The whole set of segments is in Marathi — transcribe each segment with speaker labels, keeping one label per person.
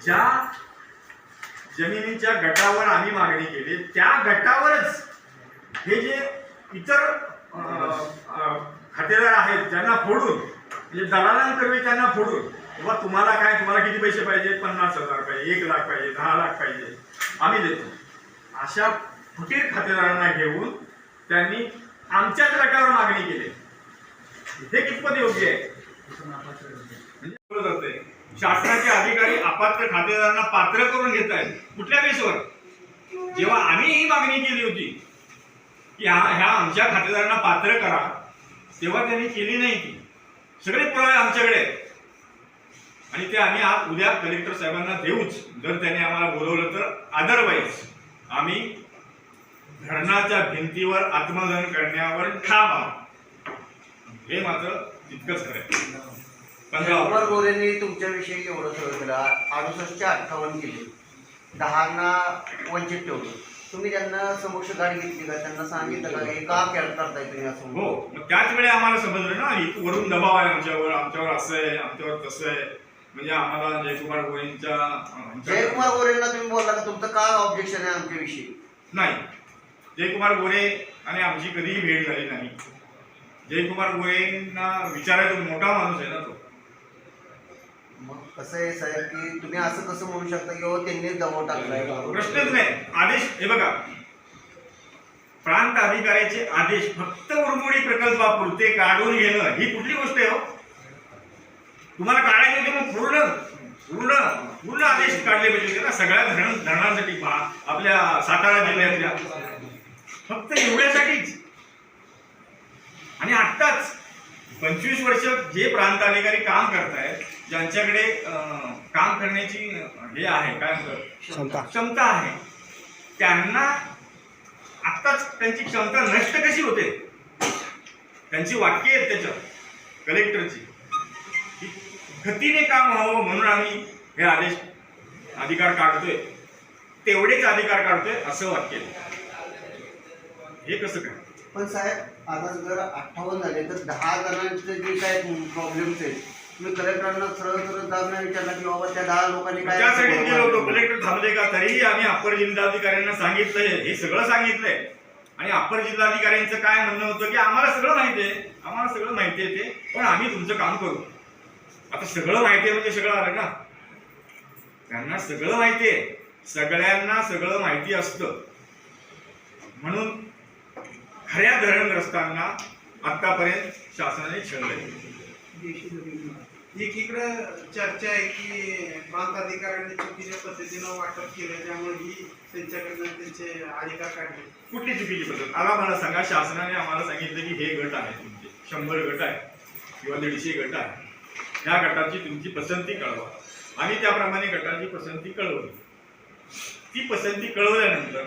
Speaker 1: ज्या जमिनीच्या गटावर आम्ही मागणी केली त्या गटावरच हे जे इतर खातेदार आहेत ज्यांना फोडून म्हणजे दलालांकरवी त्यांना फोडून बाबा तुम्हाला किती पैसे पाहिजे, 50,000 पाहिजे, 1 लाख पाहिजे, 10 लाख पाहिजे, आम्ही देतो, अशा फुटीर खातेदारांना घेऊन त्यांनी आमच्याच गटावर मागणी केली. हे कितपत योग्य आहे? म्हणजे शासनाचे अधिकारी अपात्र खातेदारांना पात्र करून घेत आहेत. कुठल्या बेसवर? जेव्हा आम्ही ही मागणी केली होती की ह्या आमच्या खातेदारांना पात्र करा, तेव्हा त्यांनी केली नाही. ती सगळे पुरावे आमच्याकडे आहेत आणि ते आम्ही आज उद्या कलेक्टर साहेबांना देऊच जर त्यांनी आम्हाला बोलवलं तर. अदरवाईज आम्ही धरणाच्या भिंतीवर आत्मदहन करण्यावर ठाम आहोत. हे मात्र तितकंच खरं.
Speaker 2: जयकुमार गोरेंनी तुमच्याविषयी एवढं सगळं केलं, 68 चे 58 केले, 10 वंचित ठेवलं. तुम्ही त्यांना समक्ष गाडी घेतली का? त्यांना सांगितलं का हे का करताय तुम्ही असं?
Speaker 1: हो, त्याच वेळी आम्हाला समजलं ना वरून दबाव आहे आमच्यावर असं आहे, आमच्यावर तसं आहे. म्हणजे आम्हाला जयकुमार
Speaker 2: गोरेंना तुम्ही बोलला का तुमचं काय ऑब्जेक्शन आहे आमच्याविषयी?
Speaker 1: नाही, जयकुमार गोरे आणि आमची कधीही भेट झाली नाही. जयकुमार गोरेंना विचारायचा मोठा माणूस आहे ना तो.
Speaker 2: मग कसं आहे साहेब की तुम्ही असं कसं म्हणू शकता की त्यांनी दबाव टाकलाय?
Speaker 1: प्रश्नच नाही. आदेश हे बघा, प्रांत अधिकाऱ्याचे आदेश फक्त उरमोडी प्रकल्पापुरते काढून घेणं ही कुठली गोष्ट आहे? हो, तुम्हाला काढायचे होते मग पूर्ण आदेश काढले पाहिजे ना सगळ्या धरणांसाठी. आपल्या सातारा जिल्ह्यातल्या फक्त एवढ्यासाठीच. आणि आत्ताच 25 वर्ष जे प्रांत अधिकारी काम करतायत, ज्यांच्याकडे काम करण्याची हे आहे काय म्हणतात क्षमता आहे, त्यांना आत्ताच त्यांची क्षमता नष्ट कशी होते? त्यांची वाक्य आहेत त्याच्यात कलेक्टरची, गतीने काम व्हावं म्हणून आम्ही हे आदेश अधिकार काढतोय, तेवढेच अधिकार काढतोय असं वाक्य. हे कसं काय?
Speaker 2: पण साहेब आता जर 58 झाले तर 10 जणांचे जे काय प्रॉब्लेम्स आहेत तुम्ही कलेक्टरांना सरळ जाब नाही विचारला की बाबा त्या 10 लोकांनी काय?
Speaker 1: त्यासाठी गेलो होतो. कलेक्टर थांबले का? तरीही आम्ही अप्पर जिल्हाधिकाऱ्यांना सांगितलंय, हे सगळं सांगितलंय. आणि अप्पर जिल्हाधिकाऱ्यांचं काय म्हणणं होतं की आम्हाला सगळं माहिती आहे ते, पण आम्ही तुमचं काम करू. आता सगळं माहिती आहे म्हणजे सगळं आलं ना, त्यांना सगळं माहिती आहे, सगळ्यांना सगळं माहिती असतं. म्हणून खऱ्या धरणग्रस्तांना आतापर्यंत शासनाने छळलंय.
Speaker 3: एकीकडे चर्चा आहे की प्रांत अधिकाऱ्यांनी चुकीच्या पद्धतीनं वाटप केलं, त्यामुळे ही त्यांच्याकडनं त्यांचे अधिकार काढले.
Speaker 1: कुठली चुकीची पद्धत? मला सांगा, शासनाने आम्हाला सांगितलं की हे गट आहे तुमचे 100 गट आहे किंवा 150 गट आहे, ह्या गटाची तुमची पसंती कळवा. आणि त्याप्रमाणे गटाची पसंती कळवली. ती पसंती कळवल्यानंतर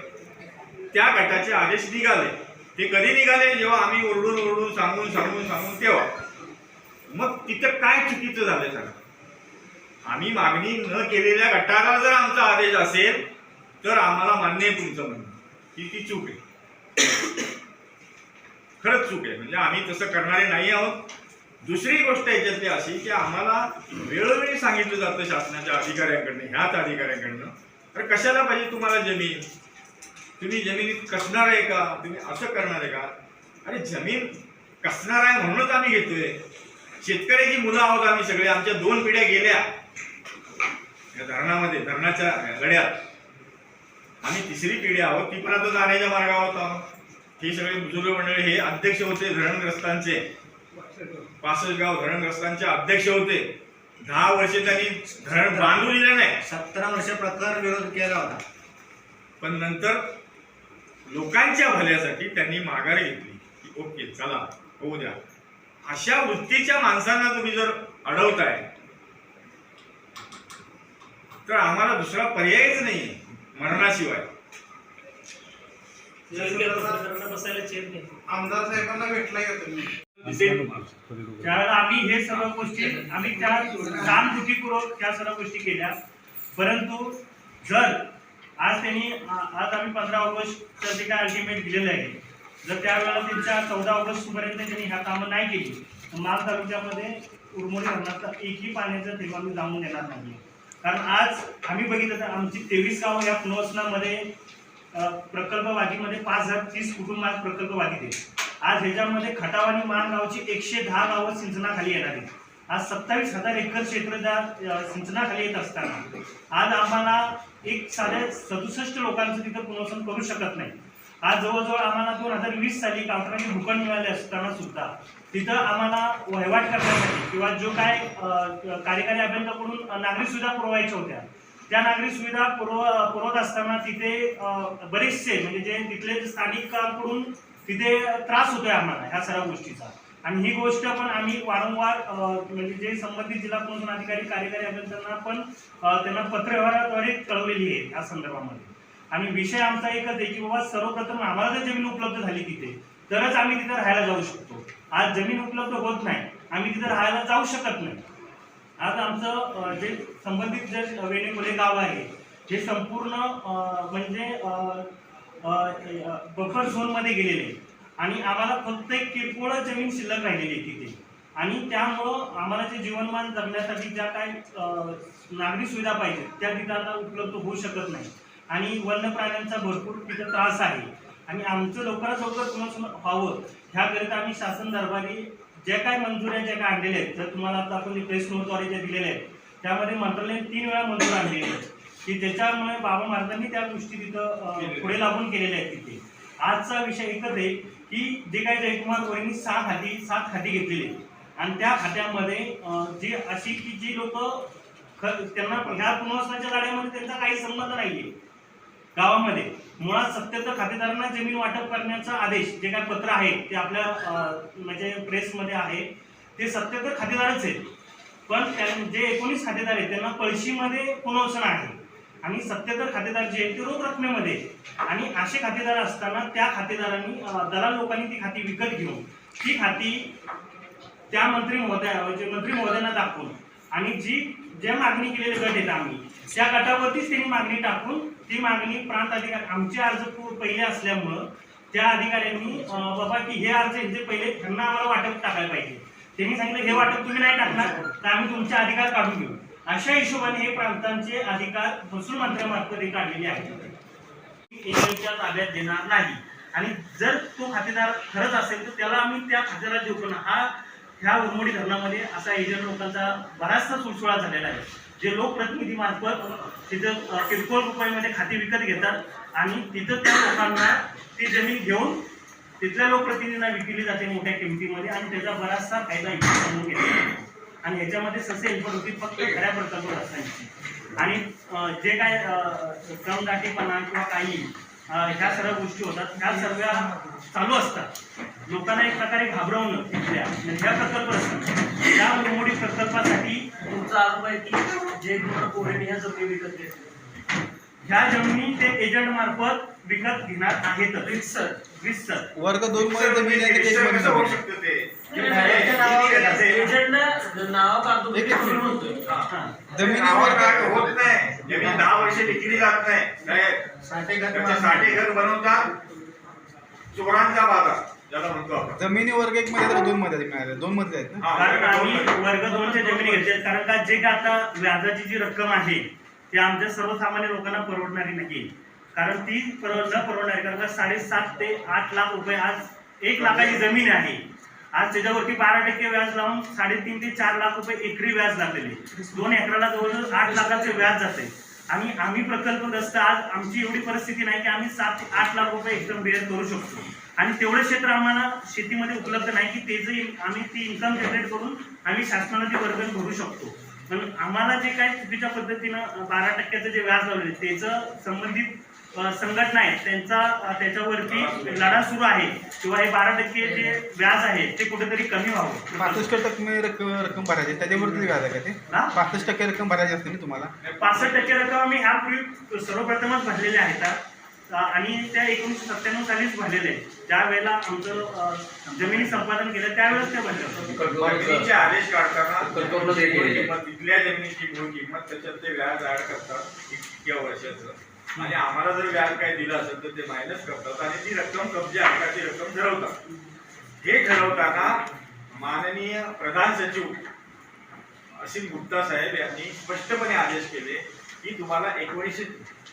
Speaker 1: त्या गटाचे आदेश निघाले. ते कधी निघाले? जेव्हा आम्ही ओरडून सांगून तेव्हा. मग तिथं काय चुकीचं झालंय सांगा? आम्ही मागणी न केलेल्या गटाला जर आमचा आदेश असेल तर आम्हाला मान्य आहे तुमचं म्हणणं की ती चूक आहे, खरंच चूक आहे. म्हणजे आम्ही तसं करणारे नाही आहोत. दुसरी गोष्ट याच्यातली अशी की आम्हाला वेळोवेळी सांगितलं जातं शासनाच्या अधिकाऱ्यांकडनं, ह्याच अधिकाऱ्यांकडनं, तर कशाला पाहिजे तुम्हाला जमीन? तुम्ही जमिनीत कसणार आहे का? तुम्ही असं करणार आहे का? अरे जमीन कसणार आहे म्हणूनच आम्ही घेतोय. शेतकऱ्याची मुलं आहोत आम्ही सगळे. आमच्या 2 पिढ्या गेल्या या धरणामध्ये, धरणाच्या गड्यात. आम्ही 3री पिढी आहोत, ती पण आता जाण्याच्या मार्गावर आहोत. हे सगळे बुजुर्ग मंडळी हे अध्यक्ष होते धरणग्रस्तांचे, 65 गाव धरणग्रस्तांचे अध्यक्ष होते. 10 वर्ष त्यांनी धरण बांधून दिलं नाही.
Speaker 2: 17 वर्ष प्रकार विरोध केला होता,
Speaker 1: पण नंतर लोकांच्या भल्यासाठी त्यांनी माघार घेतली की ओके चला होऊ द्या. अशा वृत्तीच्या माणसांना तुम्ही जर अडवताय तर आम्हाला दुसरा पर्यायच नाही मरणाशिवाय.
Speaker 3: आमदार साहेबांना भेटलाय का तुम्ही?
Speaker 4: त्यावेळेला आम्ही हे सर्व गोष्टी आम्ही त्या जाणबुद्धीपूर्वक त्या सर्व गोष्टी केल्या. परंतु जर आज आम्ही 15 ऑगस्टचं जे काय अल्टिमेट दिलेलं आहे, जर त्यावेळेला त्यांच्या 14 ऑगस्टपर्यंत त्यांनी ह्या कामं नाही केली तर माल तालुक्यामध्ये उरमोडी धरणाचा एकही पाण्याचा थेंब आम्ही जाऊन येणार नाही. कारण आज आम्ही बघितलं तर आमची 23 गावं या पुनर्वसनामध्ये प्रकल्पवादीमध्ये 5030 कुटुंब आज प्रकल्पवादीत आहेत. आज ह्याच्यामध्ये खटाव आणि मान गावची 110 गावं सिंचनाखाली येणार आहेत. आज 27,000 एकर क्षेत्र त्या सिंचनाखाली येत असताना आज आम्हाला एक साध्या 67 लोकांचं तिथं पुनर्वसन करू शकत नाही. आज जवळजवळ आम्हाला 2020 साली काउंटरांनी भूखंड मिळाले असताना सुद्धा तिथं आम्हाला वहिवाट करण्यासाठी किंवा जो काय कार्यकारी अभियंत्याकडून नागरिक सुविधा पुरवायच्या होत्या त्या नागरिक सुविधा पुरवत असताना तिथे बरेचसे म्हणजे जे तिथले स्थानिकांकडून तिथे त्रास होतोय आम्हाला ह्या सर्व गोष्टीचा. आणि ही गोष्ट पण आम्ही वारंवार म्हणजे जे संबंधित जिल्हा पुनर्वसन अधिकारी कार्यकारी अभियंत्यांना पण त्यांना पत्रव्यवहाराद्वारे कळवलेली आहे या संदर्भामध्ये. आणि विषय आमचा एकच आहे की बाबा सर्वप्रथम आम्हाला जर जमीन उपलब्ध झाली तिथे तरच आम्ही तिथे राहायला जाऊ शकतो. आज जमीन उपलब्ध होत नाही, आम्ही तिथे राहायला जाऊ शकत नाही. आज आमचं जे संबंधित जे वेणेमुले गाव आहे हे संपूर्ण म्हणजे बफर झोनमध्ये गेलेले आहे आणि आम्हाला फक्त एक किरकोळ जमीन शिल्लक राहिलेली आहे तिथे. आणि त्यामुळं आम्हाला जे जीवनमान जगण्यासाठी ज्या काय नागरिक सुविधा पाहिजे त्या तिथं आता उपलब्ध होऊ शकत नाही. आणि वन्य प्राण्यांचा भरपूर तिथं त्रास आहे. आणि आमचं लवकरात लवकर पुनर्वसन व्हावं ह्याकरिता आम्ही शासन दरबारी ज्या काय मंजुऱ्या ज्या काय आणलेल्या आहेत, जर तुम्हाला आता आपण प्रेस नोटद्वारे ज्या दिलेल्या आहेत त्यामध्ये मंत्रालयाने 3 वेळा मंजूर आणलेली आहे की त्याच्यामुळे बाबा महाराजांनी त्या गोष्टी तिथं पुढे लागून केलेल्या आहेत तिथे. आजचा विषय एकच आहे की जे काही जयकुमार गोरेंनी 7 खाती घेतलेली आणि त्या खात्यामध्ये जी अशी की जी लोक त्यांना ह्या पुनर्वसनाच्या गाड्यामध्ये त्यांचा काही संबंध नाहीये. गावामध्ये मुळात 77 खातेदारांना जमीन वाटप करण्याचा आदेश जे काय पत्र आहे ते आपल्या म्हणजे प्रेसमध्ये आहे ते 77 खातेदारच आहेत. पण जे 19 खातेदार आहेत त्यांना पळशीमध्ये पुनर्वसन आहे आणि 77 खातेदार जे आहेत ते रोख रकमेमध्ये. आणि असे खातेदार असताना त्या खातेदारांनी दलाल लोकांनी ती खाती विकत घेऊन ती खाती त्या मंत्री महोदयांना दाखवून आणि ज्या मागणी केलेले गट आहेत आम्ही त्या गटावरतीच त्यांनी मागणी टाकून ती मागणी प्रांत अधिकारी आमचे अर्ज पहिले असल्यामुळं त्या अधिकाऱ्यांनी बाबा की हे अर्ज यांचे पहिले त्यांना आम्हाला वाटप टाकायला पाहिजे. त्यांनी सांगितलं हे वाटप तुम्ही नाही टाकणार तर आम्ही तुमचे अधिकार काढून घेऊ. अशा हिशोबाने हे प्रांतांचे अधिकार महसूल मंत्र्यामार्फत काढलेले आहेत. एजंटच्या ताब्यात देणार नाही. आणि जर तो खातेदार खरंच असेल तर त्याला आम्ही त्या खातेदारात देऊ. पण ह्या उरमोडी धरणामध्ये असा एजंट लोकांचा बराचसा सुळसुळा झालेला आहे. जे लोकप्रतिनिधी मार्फत तिथं किरकोळ रुपयामध्ये खाती विकत घेतात आणि तिथं त्या लोकांना ती जमीन घेऊन तिथल्या लोकप्रतिनिधींना विकली जाते मोठ्या किमतीमध्ये आणि त्याचा बराचसा फायदा इथे समोर घेतला. आणि ह्याच्यामध्ये ससे इन्फॉर्म होती फक्त खऱ्या प्रकल्पग्रस्तांची. आणि जे काय क्रमदाटेपणा किंवा काही ह्या सर्व गोष्टी होतात ह्या सर्व चालू असतात. लोकांना एक प्रकारे घाबरवणं तिथल्या ह्या प्रकल्प या उरमोडी प्रकल्पासाठी
Speaker 5: तुमचा आरोप आहे की जे कोरेने ह्या जमिनी विकत घेतल्या
Speaker 4: ह्या जमिनी ते एजंट मार्फत विकत घेणार आहेत. रितसर
Speaker 6: वर्ग 2 मध्ये जमीन आहे
Speaker 1: कसं
Speaker 6: त्याच्यामध्ये
Speaker 1: होऊ शकतं ते?
Speaker 5: एजंटनं नाव काढतो
Speaker 6: एक- एक-
Speaker 5: म्हणतोय
Speaker 6: जमिनीवर
Speaker 1: काय होत नाही. जमीन 10 वर्ष विकली जात नाही. काय साठे घर बनवतात चोरांचा बाजार ज्याला म्हणतो आपण.
Speaker 6: जमिनी वर्ग 1 मध्ये तर 2 मध्ये मिळाल्या 2 मध्ये आहेत ना.
Speaker 4: कारण आम्ही वर्ग 2च्या जमिनी घेतल्या कारण का जे काय आता व्याजाची जी रक्कम आहे ती आमच्या सर्वसामान्य लोकांना परवडणारी नाही. कारण ती न परवडणारी कारण का 7.5 ते 8 लाख रुपये आज 1 लाखाची जमीन आहे. आज त्याच्यावरती 12% व्याज लावून 3.5 ते 4 लाख रुपये एकरी व्याज लागलेले. 2 एकराला जवळजवळ 8 लाखाचे व्याज जाते. आणि आम्ही प्रकल्पग्रस्त आज आमची एवढी परिस्थिती नाही की आम्ही 7 ते 8 लाख रुपये एकदम बेअर करू शकतो. आणि तेवढं क्षेत्र आम्हाला शेतीमध्ये उपलब्ध नाही की त्याचं आम्ही ती इन्कम जनरेट करून आम्ही शासनाला ती वर्गण भरू शकतो. पण आम्हाला जे काय चुकीच्या पद्धतीनं 12% जे व्याज लावले त्याचं संबंधित संघटना आहेत त्याच्यावरती लढा सुरू आहे किंवा हे 12% जे व्याज आहे ते कुठेतरी कमी व्हावं.
Speaker 6: 65% रक्कम भरायची त्याच्यावरती व्याज आहे का ते? 65% रक्कम भरायची असते ना तुम्हाला?
Speaker 4: 65% रक्कम आम्ही ह्यापूर्वी सर्वप्रथमच भरलेल्या आहेत आणि त्या 1997 सालीच भरलेले आहेत. ज्या वेळेला आमचं जमिनी संपादन केलं त्यावेळेस ते भरले.
Speaker 1: जमिनीचे आदेश काढताना तिथल्या जमिनीची मूळ किंमत त्याच्यात ते व्याज ऍड करतात इतक्या वर्षाचं. आणि आम्हाला जर व्याज काही दिलं असेल तर ते मायनस करतात आणि ती रक्कम कब्जे हक्काची रक्कम ठरवतात. हे ठरवताना माननीय प्रधान सचिव असीम गुप्ता साहेब यांनी स्पष्टपणे आदेश केले की तुम्हाला 19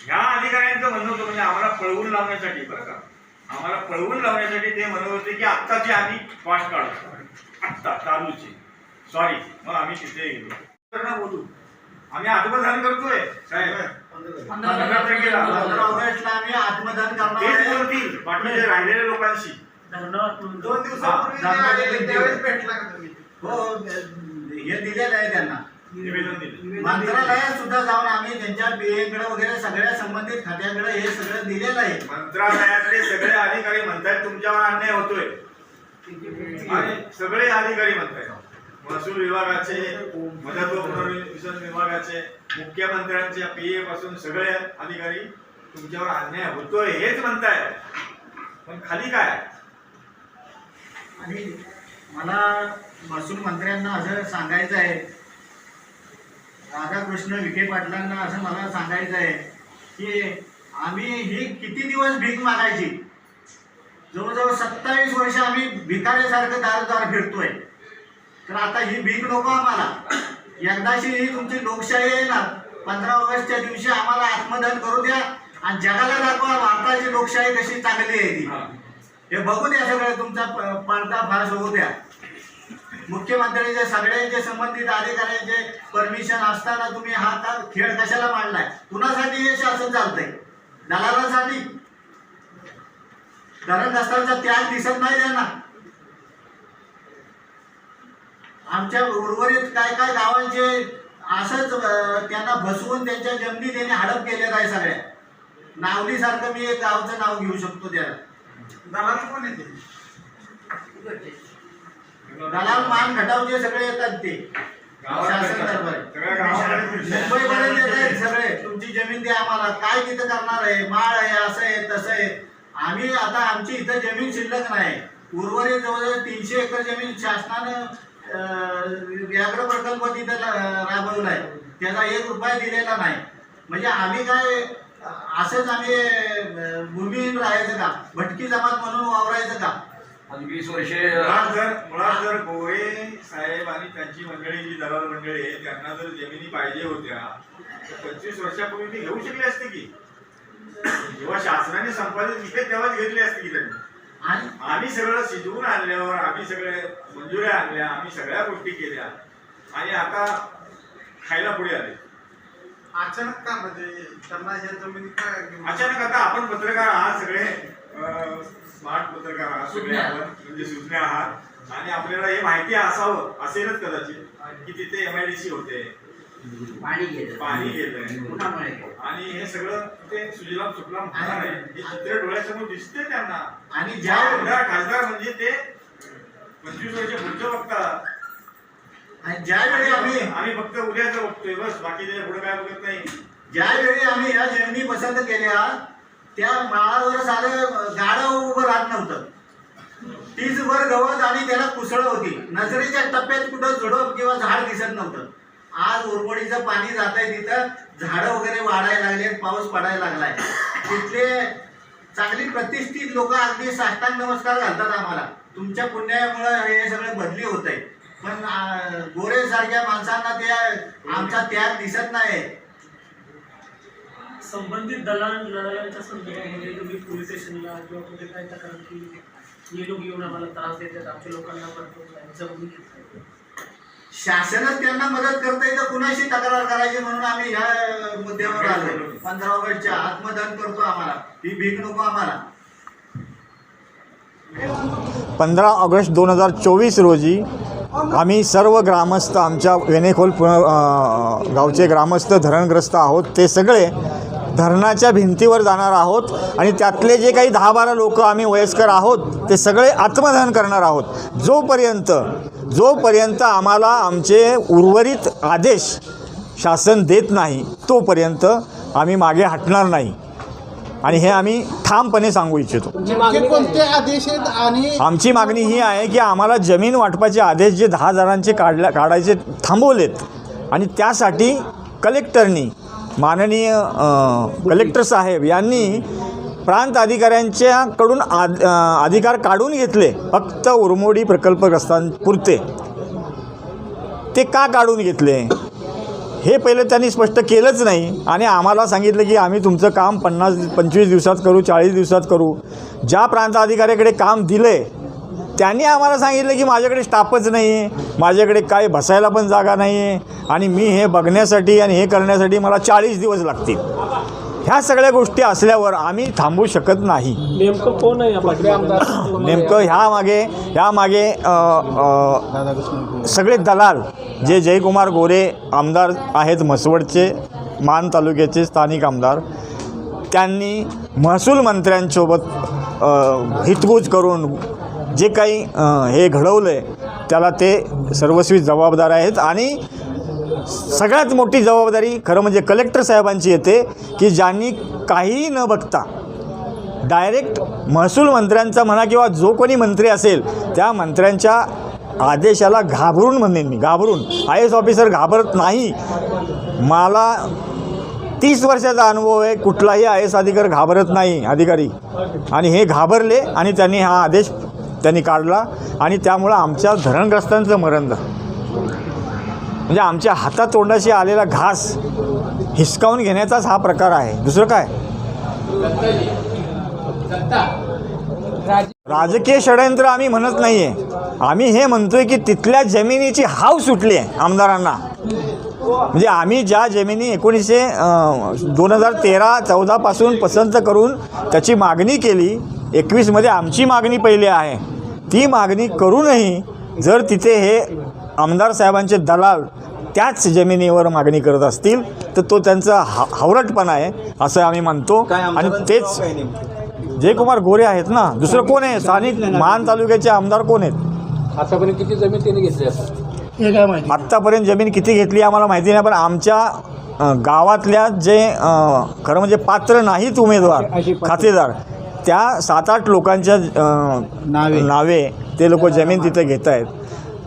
Speaker 1: ह्या अधिकाऱ्यांचं म्हणणं होतं, म्हणजे आम्हाला पळवून लावण्यासाठी, बरं का, आम्हाला पळवून लावण्यासाठी ते म्हणत होते की आत्ताची आम्ही कॉस्ट काढतो, आत्ता चालूची, सॉरी. मग आम्ही तिथे गेलो, बोलू आम्ही आत्मदान करतोय साहेब, 15 तारखेला
Speaker 2: 15 ऑगस्टला आम्ही आत्मदान करणार
Speaker 1: तेच
Speaker 2: आहे.
Speaker 1: बोलतील बाकीच्या राहिलेल्या लोकांशी.
Speaker 5: धन्यवाद.
Speaker 3: 2 दिवसापूर्वी ते आलेले त्यावेळेस भेटला का तुम्ही?
Speaker 2: हो, हे दिलेलं आहे त्यांना.
Speaker 1: निवेदन दिले.
Speaker 2: मंत्रालयात सुद्धा जाऊन आम्ही त्यांच्या BA कडे वगैरे सगळ्या संबंधित खात्याकडे हे सगळं दिलेलं आहे.
Speaker 1: मंत्रालयातले सगळे अधिकारी म्हणतात तुमच्यावर अन्याय होतोय, आणि सगळे अधिकारी म्हणतात, महसूल विभागाचे, मदत व पुनर्वसन विभागाचे, मुख्यमंत्र्यांच्या PA पासून सगळे अधिकारी तुमच्यावर अन्याय होतोय हेच म्हणताय. पण खाली काय?
Speaker 2: आणि मला महसूल मंत्र्यांना असं सांगायचं आहे, राधाकृष्ण विखे पाटलांना असं मला सांगायचं आहे की आम्ही ही किती दिवस भीक मागायची. जवळजवळ 27 वर्ष आम्ही भिकाऱ्यासारखं दारोदार फिरतोय. तर आता ही भीक नको आम्हाला. एकदाची ही तुमची लोकशाही आहे ना, 15 ऑगस्टच्या दिवशी आम्हाला आत्मदान करू द्या आणि जगाला दाखवा भारताची लोकशाही कशी चांगली आहे ती. हे बघू द्या, सगळं तुमचा पर्दाफाश होऊ द्या. मुख्यमंत्र्यांचे सगळ्यांचे संबंधित अधिकाऱ्यांचे परमिशन असताना तुम्ही हा खेळ कशाला मांडलाय? कुणासाठी हे शासन चालतंय? दलालांसाठी? धरणग्रस्तांचा त्याग दिसत नाही त्यांना? आमच्या उर्वरित काय काय गावांचे असंच त्यांना फसवून त्यांच्या जमिनी त्यांनी हडप केलेलं आहे सगळ्या. नावलीसारखं मी एक गावचं नाव घेऊ शकतो त्याला.
Speaker 3: दलाल कोण येते?
Speaker 2: दलाल मान घटावचे सगळे येतात ते शासन दरबारी. मुंबईपर्यंत येत आहेत सगळे, तुमची जमीन द्या आम्हाला. काय तिथं करणार आहे? माळ आहे, असं आहे, तसं आहे. आम्ही आता आमची इथं जमीन शिल्लक नाही. उर्वरित जवळजवळ 300 एकर जमीन शासनानं व्याघ्र प्रकल्प तिथं राबवलाय, त्याचा 1 रुपया दिलेला नाही. म्हणजे आम्ही काय असंच आम्ही भूमिहीन राहायचं का? भटकी जमात म्हणून वावरायचं का?
Speaker 7: 20 वर्षे
Speaker 1: मुळात जर गोरे साहेब आणि त्यांची मंडळी, जी दलाल मंडळी आहे, त्यांना जर जमिनी पाहिजे होत्या तर 25 वर्षापूर्वी ती घेऊ शकली असते की. जेव्हा शासनाने संपादित केले तेव्हाच घेतली असते की त्यांनी. आम्ही सगळं शिजवून आणल्यावर, आम्ही सगळे मंजुऱ्या आणल्या, आम्ही सगळ्या गोष्टी केल्या, आणि आता खायला पुढे आले.
Speaker 3: अचानक का म्हणजे त्यांना या जमिनी काय घेऊन-
Speaker 1: अचानक आता आपण पत्रकार आहात सगळे, स्मार्ट पत्रकार आहात सगळे आपण, म्हणजे सुज्ञ आहात, आणि आपल्याला हे माहिती असावं, असेलच कदाचित, की तिथे MIDC होते, पाणी गेलंय, आणि हे सगळं ते सुजलाम सुफलाम होणार आहे हे चित्र डोळ्यासमोर दिसते त्यांना.
Speaker 2: आणि
Speaker 1: खासदार म्हणजे ते 25 वर्ष पुढचं बघतात,
Speaker 2: ज्यावेळी
Speaker 1: आम्ही फक्त उद्याचं बघतोय बस, बाकी त्याच्या पुढे काय बघत नाही.
Speaker 2: ज्यावेळी आम्ही या जमिनी पसंत केल्या त्या माळावर साधं गाडं उभं राहत नव्हतं. तीच वर गवत आणि त्याला कुसळ होती. नजरेच्या टप्प्यात कुठं झुडप किंवा झाड दिसत नव्हतं. आज उरमडीचं पाणी जात आहे, तिथं झाडं वगैरे वाढायला लागले, पाऊस पडायला लागलाय. तिथले चांगली प्रतिष्ठित लोक अगदी साष्टांग नमस्कार घालतात आम्हाला. तुमच्या पुण्यामुळे हे सगळं बदली होत आहे. पण गोरे सारख्या माणसांना त्या आमचा त्याग दिसत नाही.
Speaker 5: संबंधित दलालांच्या संदर्भामध्ये तुम्ही पोलीस स्टेशनला किंवा कुठे काय तक्रार केली? हे लोक येऊन आम्हाला त्रास देतात, आमच्या लोकांना जमिनी घेतात.
Speaker 2: शासनच त्यांना मदत करता येतं, कुणाशी तक्रार करायची म्हणून आम्ही ह्या मुद्द्यावर आलो. 15 ऑगस्टच्या आत्मदान करतो, आम्हाला ही भीक नको आम्हाला.
Speaker 8: 15 ऑगस्ट 2024 रोजी आम्ही सर्व ग्रामस्थ, आमच्या वेणेखोल गावचे ग्रामस्थ धरणग्रस्त आहोत, ते सगळे धरणाच्या भिंतीवर जाणार आहोत, आणि त्यातले जे काही 10-12 लोक आम्ही वयस्कर आहोत ते सगळे आत्मदहन करणार आहोत. जोपर्यंत आम्हाला आमचे उर्वरित आदेश शासन देत नाही तोपर्यंत आम्ही मागे हटणार नाही, आणि हे आम्ही ठामपणे सांगू इच्छितो.
Speaker 6: कोणते आदेश आहेत? आणि
Speaker 8: आमची मागणी ही आहे की आम्हाला जमीन वाटपाचे आदेश जे 10 जणांचे काढायचे थांबवलेत, आणि त्यासाठी कलेक्टरनी, माननीय कलेक्टर साहेब यांनी प्रांत अधिकाऱ्यांच्याकडून अधिकार काढून घेतले, फक्त उरमोडी प्रकल्पग्रस्तांपुरते. ते का काढून घेतले हे पहिलं त्यांनी स्पष्ट केलंच नाही आणि आम्हाला सांगितलं की आम्ही तुमचं काम 25 दिवसात करू, 40 दिवसात करू. ज्या प्रांताधिकाऱ्याकडे काम दिलं आहे त्यांनी आम्हाला सांगितलं की माझ्याकडे स्टाफच नाही आहे, माझ्याकडे काय बसायला पण जागा नाही आहे आणि मी हे बघण्यासाठी आणि हे करण्यासाठी मला 40 दिवस लागतील. ह्या सगळ्या गोष्टी असल्यावर आम्ही थांबू शकत नाही.
Speaker 5: नेमकं कोण आहे आपल्याकडे आमदार?
Speaker 8: नेमकं ह्या मागे सगळे दलाल जे जयकुमार गोरे आमदार आहेत म्हसवडचे, मान तालुक्याचे स्थानिक आमदार, त्यांनी महसूल मंत्र्यांसोबत हितगुज करून जे काही हे घडवलं आहे त्याला ते सर्वस्वी जबाबदार आहेत. आणि सगळ्यात मोठी जबाबदारी खरं म्हणजे कलेक्टर साहेबांची येते की ज्यांनी काहीही न बघता डायरेक्ट महसूल मंत्र्यांचा म्हणा किंवा जो कोणी मंत्री असेल त्या मंत्र्यांच्या आदेशाला घाबरून, म्हणेन मी, घाबरून, IAS ऑफिसर घाबरत नाही. मला 30 वर्षाचा अनुभव आहे, कुठलाही IAS अधिकारी घाबरत नाही अधिकारी, आणि हे घाबरले आणि त्यांनी हा आदेश त्यांनी काढला आणि त्यामुळं आमच्या धरणग्रस्तांचं मरण झालं. म्हणजे आमच्या हातात तोंडाशी आलेला घास हिसकावून घेण्याचाच हा प्रकार आहे, दुसरं काय. राजकीय षडयंत्र आम्ही म्हणत नाही आहे, आम्ही हे म्हणतोय की तिथल्या जमिनीची हाव सुटली आहे आमदारांना. म्हणजे आम्ही ज्या जमिनी 2013-14 पासून पसंत करून त्याची मागणी केली, 21मध्ये आमची मागणी पहिली आहे, ती मागणी करूनही जर तिथे हे आमदार साहेबांचे दलाल त्याच जमिनीवर मागणी करत असतील तर तो त्यांचा हावरटपणा आहे असं आम्ही म्हणतो. आणि तेच जयकुमार गोरे आहेत ना, दुसरं कोण आहे? स्थानिक मान तालुक्याचे आमदार कोण आहेत?
Speaker 5: आतापर्यंत किती जमीन त्यांनी घेतली असं?
Speaker 8: आत्तापर्यंत जमीन किती घेतली आम्हाला माहिती नाही, पण आमच्या गावातल्या जे खरं म्हणजे पात्र नाहीत उमेदवार, खातेदार, त्या 7-8 लोकांच्या नावे ते लोक जमीन तिथे घेत आहेत.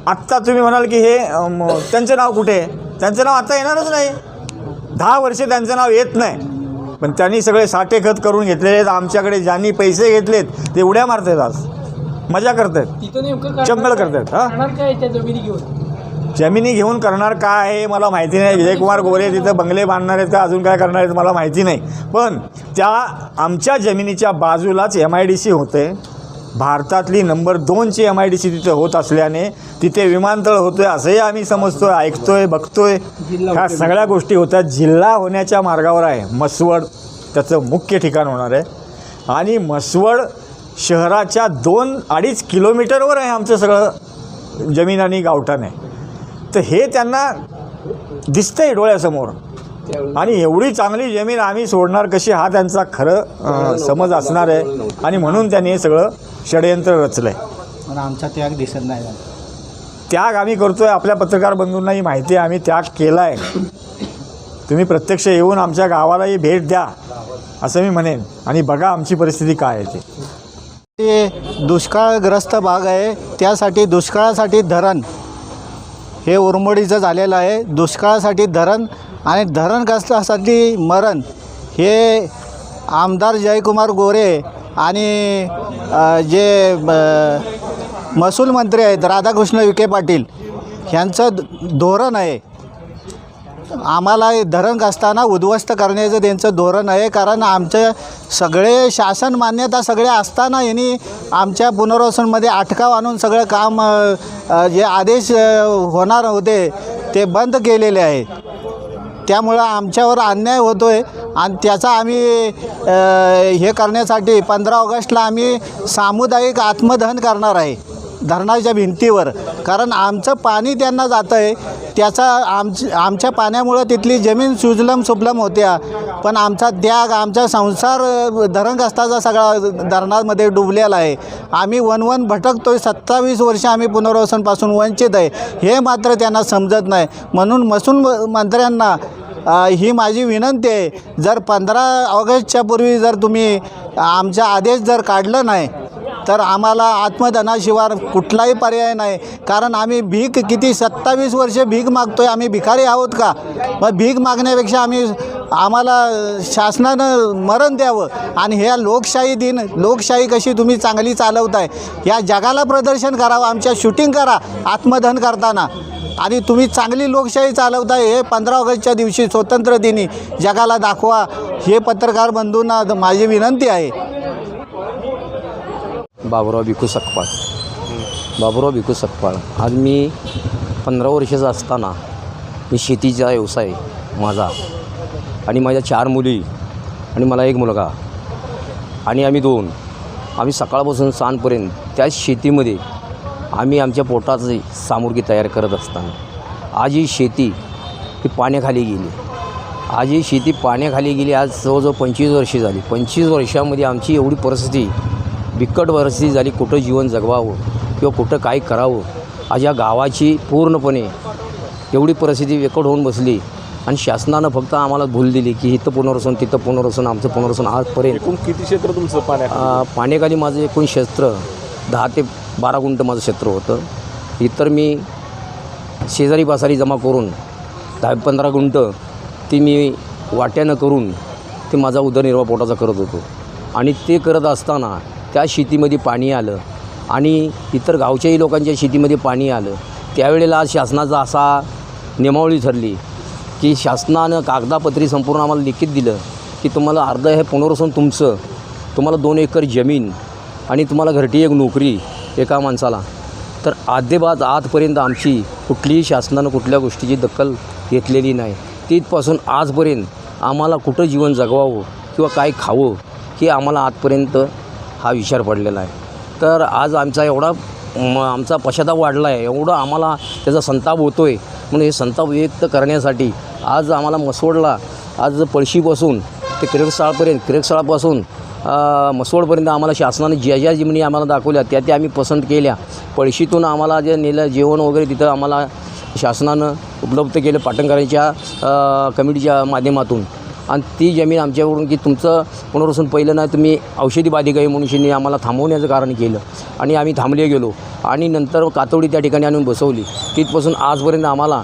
Speaker 8: आत्ता तुम्ही म्हणाल की हे त्यांचं नाव कुठे आहे? त्यांचं नाव आता येणारच नाही, 10 वर्षे त्यांचं नाव येत नाही. पण त्यांनी सगळे साठेखत करून घेतलेले आहेत. आमच्याकडे ज्यांनी पैसे घेतलेत ते उड्या मारतात, आज मजा करतात,
Speaker 5: तिथं नेमकं
Speaker 8: चंगळ करतात. हां,
Speaker 5: काय त्या जमिनी घेऊन?
Speaker 8: जमिनी घेऊन करणार काय आहे मला माहिती नाही. जयकुमार गोरे तिथं बंगले बांधणार आहेत का अजून काय करणार आहेत मला माहिती नाही. पण त्या आमच्या जमिनीच्या बाजूलाच MIDC होते, भारतातली नंबर 2ची MIDC तिथे होत असल्याने तिथे विमानतळ होतोय असंही आम्ही समजतोय, ऐकतोय, बघतोय. ह्या सगळ्या गोष्टी होत्या. जिल्हा होण्याच्या मार्गावर आहे म्हसवड, त्याचं मुख्य ठिकाण होणार आहे. आणि म्हसवड शहराच्या 2-2.5 किलोमीटरवर आहे आमचं सगळं जमीन आणि गावठाण आहे. तर हे त्यांना दिसतंय डोळ्यासमोर, आणि एवढी चांगली जमीन आम्ही सोडणार कशी हा त्यांचा खरं समज असणार आहे. आणि म्हणून त्यांनी हे सगळं षडयंत्र रचलं आहे.
Speaker 6: पण आमचा त्याग दिसत नाही.
Speaker 8: त्याग आम्ही करतोय, आपल्या पत्रकार बंधूंनाही माहिती आहे आम्ही त्याग केला आहे. तुम्ही प्रत्यक्ष येऊन आमच्या गावालाही भेट द्या असं मी म्हणेन, आणि बघा आमची परिस्थिती काय आहे.
Speaker 7: ते दुष्काळग्रस्त भाग आहे, त्यासाठी दुष्काळासाठी धरण हे उरमोडीचं झालेलं आहे. दुष्काळासाठी धरण आणि धरणग्रस्तासाठी मरण हे आमदार जयकुमार गोरे आणि जे महसूल मंत्री आहेत राधाकृष्ण विखे पाटील ह्यांचं धोरण आहे. आम्हाला धरणग्रस्तांना उद्ध्वस्त करण्याचं त्यांचं धोरण आहे. कारण आमचे सगळे शासन मान्यता सगळे असताना यांनी आमच्या पुनर्वसनमध्ये अटकाव आणून सगळं काम जे आदेश होणार होते ते बंद केलेले आहेत. त्यामुळं आमच्यावर अन्याय होतो आहे आणि त्याचा आम्ही हे करण्यासाठी 15 ऑगस्टला आम्ही सामुदायिक आत्मदहन करणार आहे धरणाच्या भिंतीवर. कारण आमचं पाणी त्यांना जातं आहे, त्याचा आमच्या पाण्यामुळं तिथली जमीन सुजलम सुफलम होत्या. पण आमचा त्याग, आमचा संसार धरणग्रस्ताचा सगळा धरणामध्ये डुबलेला आहे. आम्ही वन भटकतोय, 27 वर्ष आम्ही पुनर्वसनपासून वंचित आहे, हे मात्र त्यांना समजत नाही. म्हणून महसूल मंत्र्यांना ही माझी विनंती आहे, जर 15 ऑगस्टच्या पूर्वी जर तुम्ही आमचा आदेश जर काढलं नाही तर आम्हाला आत्मदहनाशिवाय कुठलाही पर्याय नाही. कारण आम्ही भीक किती 27 वर्षे भीक मागतोय, आम्ही भिकारी आहोत का? मग भीक मागण्यापेक्षा आम्हाला शासनानं मरण द्यावं. आणि ह्या लोकशाही कशी तुम्ही चांगली चालवताय या जगाला प्रदर्शन करावं. आमच्या शूटिंग करा आत्मदहन करताना, आणि तुम्ही चांगली लोकशाही चालवताय हे 15 ऑगस्टच्या दिवशी स्वातंत्र्य दिनी जगाला दाखवा, हे पत्रकार बंधूंना माझी विनंती आहे.
Speaker 9: बाबुराव भिकू सकपाळ. आज मी 15 वर्षाचा असताना मी शेतीचा व्यवसाय माझा आणि माझ्या 4 मुली आणि मला 1 मुलगा आणि आम्ही सकाळपासून सांजपर्यंत त्याच शेतीमध्ये आम्ही आमच्या पोटाची सामुग्री तयार करत असताना आज ही शेती ही पाण्याखाली गेली. आज जवळजवळ 25 वर्षे झाली. 25 वर्षामध्ये आमची एवढी परिस्थिती, बिकट परिस्थिती झाली, कुठं जीवन जगवावं किंवा कुठं काय करावं. आज या गावाची पूर्णपणे एवढी परिस्थिती बिकट होऊन बसली आणि शासनानं फक्त आम्हाला भूल दिली की इथं पुनर्वसन तिथं पुनर्वसन. आमचं पुनर्वसन आजपर्यंत
Speaker 6: किती क्षेत्र तुमचं
Speaker 9: पाण्याखाली माझं एकूण क्षेत्र 10 ते 12 गुंठ माझं क्षेत्र होतं. इतर मी शेजारी पासारी जमा करून 10-15 गुंठ ती मी वाट्यानं करून ते माझा उदरनिर्वाह पोटाचा करत होतो. आणि ते करत असताना त्या शेतीमध्ये पाणी आलं आणि इतर गावच्याही लोकांच्या शेतीमध्ये पाणी आलं. त्यावेळेला शासनाचा असा नियमावली ठरली की शासनानं कागदापत्री संपूर्ण आम्हाला लिखित दिलं की तुम्हाला अर्ध हे पुनर्वसन तुमचं, तुम्हाला 2 एकर जमीन आणि तुम्हाला घरटी 1 नोकरी एका माणसाला. तर आजपर्यंत आमची कुठलीही शासनानं कुठल्या गोष्टीची दखल घेतलेली नाही. तिथपासून आजपर्यंत आम्हाला कुठं जीवन जगवावं किंवा काय खावं हे आम्हाला आजपर्यंत हा विचार पडलेला आहे. तर आज आमचा पश्चाताप वाढला आहे, एवढं आम्हाला त्याचा संताप होतो आहे. म्हणून हे संताप व्यक्त करण्यासाठी आज आम्हाला मसवडला आज पळशीपासून ते क्रिकसाळापासून मसवडपर्यंत आम्हाला शासनाने ज्या जमिनी आम्हाला दाखवल्या त्या आम्ही पसंत केल्या. पळशीतून आम्हाला जे नेलं जेवण वगैरे तिथं आम्हाला शासनानं उपलब्ध केलं पाटणकरांच्या कमिटीच्या माध्यमातून. आणि ती जमीन आमच्याकडून की तुमचं पुनर्वसन पहिलं नाही, तुम्ही औषधी बाधिक आहे म्हणून आम्हाला थांबवण्याचं कारण केलं आणि आम्ही थांबले गेलो. आणि नंतर कातोडी त्या ठिकाणी आणून बसवली. तिथपासून आजपर्यंत आम्हाला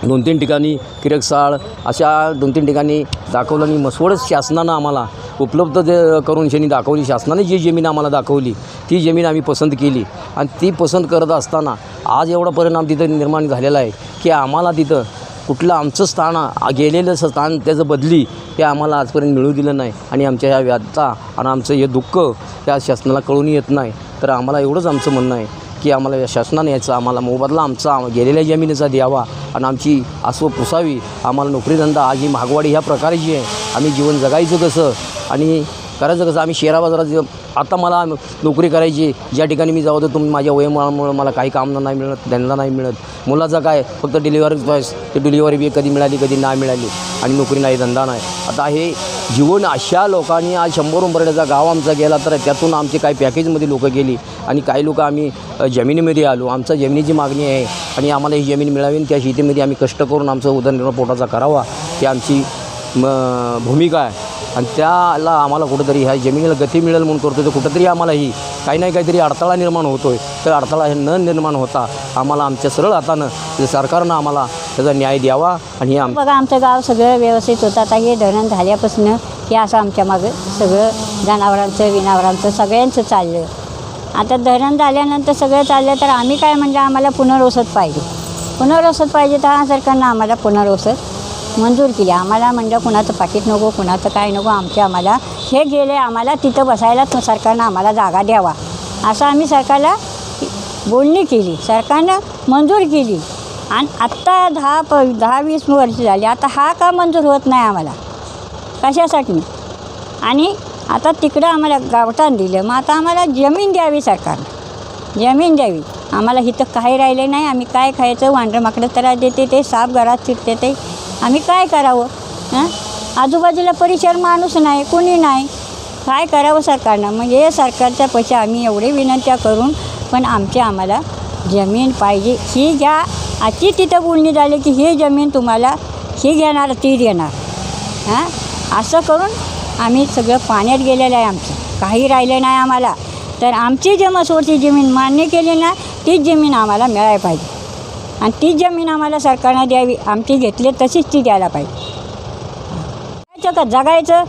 Speaker 9: 2-3 ठिकाणी किरकसाळ अशा 2-3 ठिकाणी दाखवलं आणि मसवडच शासनानं आम्हाला उपलब्ध करून दाखवली. शासनाने जी जमीन आम्हाला दाखवली ती जमीन आम्ही पसंत केली. आणि ती पसंत करत असताना आज एवढा परिणाम तिथं निर्माण झालेला आहे की आम्हाला तिथं कुठलं आमचं स्थान गेलेलं स्थान त्याचं बदली हे आम्हाला आजपर्यंत मिळू दिलं नाही. आणि आमच्या ह्या व्याधता आणि आमचं हे दुःख त्या शासनाला कळून येत नाही. तर आम्हाला एवढंच आमचं म्हणणं आहे की आम्हाला या शासनाने याचा आम्हाला मोबदला आमचा गेलेल्या जमिनीचा द्यावा आणि आमची आसवं पुसावी. आम्हाला नोकरीधंदा आज ही महागवाडी ह्या प्रकारची आहे. आम्ही जीवन जगायचं कसं आणि करायचं कसं. आम्ही शहरा बाजारात आता मला नोकरी करायची, ज्या ठिकाणी मी जाऊ तर तुम्ही माझ्या वयामुळं मला काही काम नाही मिळत, धंदा नाही मिळत. मुलाचं काय फक्त डिलिव्हरी बॉयस, ते डिलिव्हरी बी कधी मिळाली कधी नाही मिळाली आणि नोकरी नाही, धंदा नाही. आता हे जीवन अशा लोकांनी आज 100 उंबरड्याचा गाव आमचा गेला तर त्यातून आमचे काही पॅकेजमध्ये लोकं गेली आणि काही लोक आम्ही जमिनीमध्ये आलो. आमचा जमिनीची मागणी आहे आणि आम्हाला ही जमीन मिळावी आणि त्या शेतीमध्ये आम्ही कष्ट करून आमचं उदरनिर्वाह पोटाचा करावा ही आमची भूमिका आहे. आणि त्याला आम्हाला कुठंतरी ह्या जमिनीला गती मिळेल म्हणून करतो. तर कुठंतरी आम्हाला ही काही नाही काहीतरी अडथळा निर्माण होतो आहे. तर अडथळा हे न निर्माण होता आम्हाला आमच्या सरळ हातानं सरकारनं आम्हाला त्याचा न्याय द्यावा. आणि हे
Speaker 10: बघा आमचं गाव सगळं व्यवस्थित होतं. आता हे धरण झाल्यापासून हे असं आमच्या मागं सगळं जनावरांचं विनावरांचं सगळ्यांचं चाललं. आता धरण झाल्यानंतर सगळं चाललं तर आम्ही काय म्हणलं आम्हाला पुनर्वसन पाहिजे तर हा सरकारनं आम्हाला पुनर्वसन मंजूर केली. आम्हाला म्हणलं कुणाचं पाकिट नको, कुणाचं काय नको, आम्हाला हे गेले आम्हाला तिथं बसायला तो सरकारनं आम्हाला जागा द्यावा असं आम्ही सरकारला बोलणी केली. सरकारनं मंजूर केली. आणि आत्ता 10-20 वर्ष झाली. आता हा का मंजूर होत नाही आम्हाला कशासाठी. आणि आता तिकडं आम्हाला गावठाण दिलं, मग आता आम्हाला जमीन द्यावी, सरकारनं जमीन द्यावी. आम्हाला इथं काही राहिले नाही. आम्ही काय खायचं, वांढरं माकडं त्रास देते, ते साप घरात शिरते, ते आम्ही काय करावं. आजूबाजूला परिसर माणूस नाही, कोणी नाही, काय करावं सरकारनं. मग हे सरकारच्या पैसे आम्ही एवढे विनंत्या करून पण आम्हाला जमीन पाहिजे. ही ज्या आजची तिथं बोलणी झाली की ही जमीन तुम्हाला ही घेणार ती देणार असं करून आम्ही सगळं पाण्यात गेलेलं आहे. आमचं काही राहिलं नाही आम्हाला. तर आमची जे मसवडची जमीन मान्य केली ना तीच जमीन आम्हाला मिळायला पाहिजे आणि तीच जमीन आम्हाला सरकारनं द्यावी. आमची घेतली तशीच ती द्यायला पाहिजे. जगायचं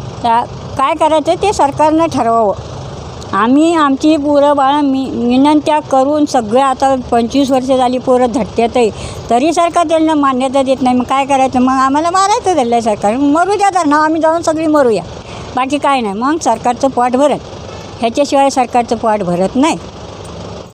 Speaker 10: काय करायचं ते सरकारनं ठरवावं. आम्ही आमची पोरं बाळं विनंत्या करून सगळे आता 25 वर्ष झाली पोरं झटत्यातही तरी सरकार त्यांना मान्यता देत नाही. मग काय करायचं? मग आम्हाला मारायचं दिलं आहे सरकार. मरू द्या धरणं, आम्ही जाऊन सगळी मरूया, बाकी काय नाही. मग सरकारचं पोट भरत, ह्याच्याशिवाय सरकारचं पोट भरत नाही.